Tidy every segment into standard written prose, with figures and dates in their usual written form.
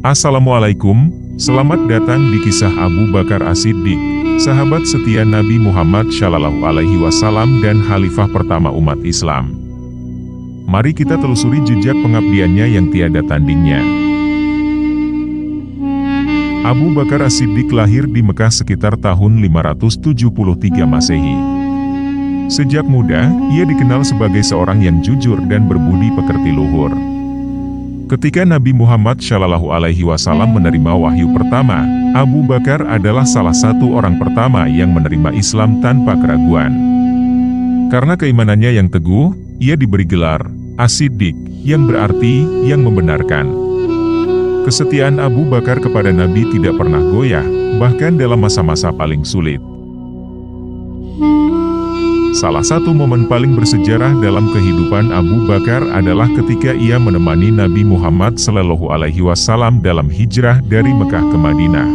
Assalamualaikum, selamat datang di kisah Abu Bakar As-Siddiq, sahabat setia Nabi Muhammad Shallallahu Alaihi Wasallam dan Khalifah pertama umat Islam. Mari kita telusuri jejak pengabdiannya yang tiada tandingnya. Abu Bakar As-Siddiq lahir di Mekah sekitar tahun 573 Masehi. Sejak muda, ia dikenal sebagai seorang yang jujur dan berbudi pekerti luhur. Ketika Nabi Muhammad Shallallahu Alaihi Wasallam menerima wahyu pertama, Abu Bakar adalah salah satu orang pertama yang menerima Islam tanpa keraguan. Karena keimanannya yang teguh, ia diberi gelar As-Siddiq, yang berarti yang membenarkan. Kesetiaan Abu Bakar kepada Nabi tidak pernah goyah, bahkan dalam masa-masa paling sulit. Salah satu momen paling bersejarah dalam kehidupan Abu Bakar adalah ketika ia menemani Nabi Muhammad Shallallahu Alaihi Wasallam dalam hijrah dari Mekah ke Madinah.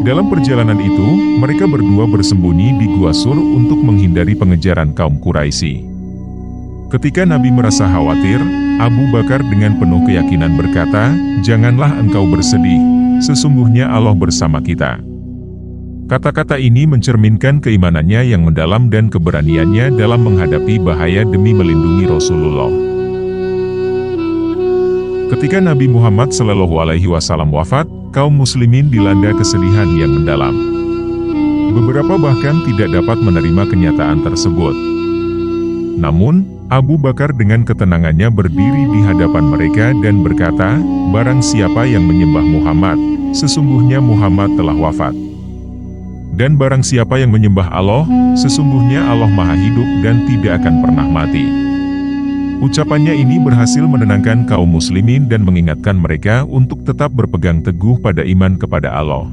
Dalam perjalanan itu, mereka berdua bersembunyi di Gua Sur untuk menghindari pengejaran kaum Quraisy. Ketika Nabi merasa khawatir, Abu Bakar dengan penuh keyakinan berkata, "Janganlah engkau bersedih, sesungguhnya Allah bersama kita." Kata-kata ini mencerminkan keimanannya yang mendalam dan keberaniannya dalam menghadapi bahaya demi melindungi Rasulullah. Ketika Nabi Muhammad Shallallahu Alaihi Wasallam wafat, kaum muslimin dilanda kesedihan yang mendalam. Beberapa bahkan tidak dapat menerima kenyataan tersebut. Namun, Abu Bakar dengan ketenangannya berdiri di hadapan mereka dan berkata, "Barang siapa yang menyembah Muhammad, sesungguhnya Muhammad telah wafat. Dan barang siapa yang menyembah Allah, sesungguhnya Allah Maha Hidup dan tidak akan pernah mati." Ucapannya ini berhasil menenangkan kaum muslimin dan mengingatkan mereka untuk tetap berpegang teguh pada iman kepada Allah.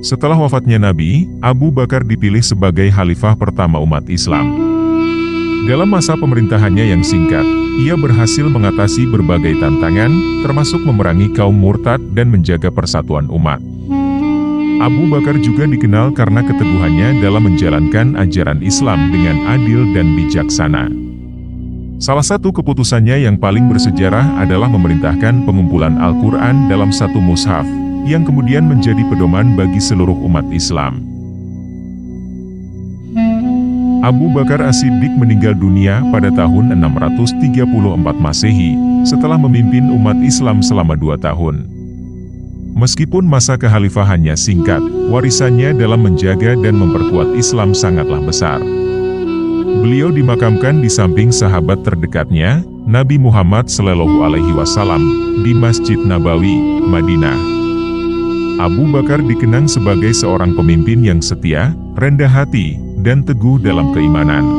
Setelah wafatnya Nabi, Abu Bakar dipilih sebagai khalifah pertama umat Islam. Dalam masa pemerintahannya yang singkat, ia berhasil mengatasi berbagai tantangan, termasuk memerangi kaum murtad dan menjaga persatuan umat. Abu Bakar juga dikenal karena keteguhannya dalam menjalankan ajaran Islam dengan adil dan bijaksana. Salah satu keputusannya yang paling bersejarah adalah memerintahkan pengumpulan Al-Quran dalam satu mushaf, yang kemudian menjadi pedoman bagi seluruh umat Islam. Abu Bakar As-Siddiq meninggal dunia pada tahun 634 Masehi, setelah memimpin umat Islam selama 2 tahun. Meskipun masa kekhalifahannya singkat, warisannya dalam menjaga dan memperkuat Islam sangatlah besar. Beliau dimakamkan di samping sahabat terdekatnya, Nabi Muhammad Shallallahu Alaihi Wasallam, di Masjid Nabawi, Madinah. Abu Bakar dikenang sebagai seorang pemimpin yang setia, rendah hati, dan teguh dalam keimanan.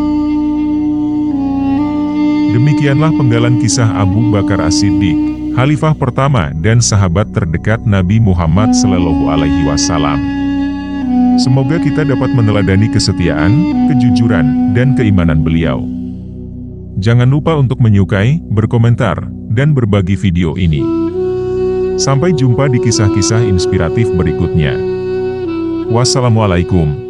Demikianlah penggalan kisah Abu Bakar As-Siddiq, khalifah pertama dan sahabat terdekat Nabi Muhammad Shallallahu Alaihi Wasallam. Semoga kita dapat meneladani kesetiaan, kejujuran, dan keimanan beliau. Jangan lupa untuk menyukai, berkomentar, dan berbagi video ini. Sampai jumpa di kisah-kisah inspiratif berikutnya. Wassalamualaikum.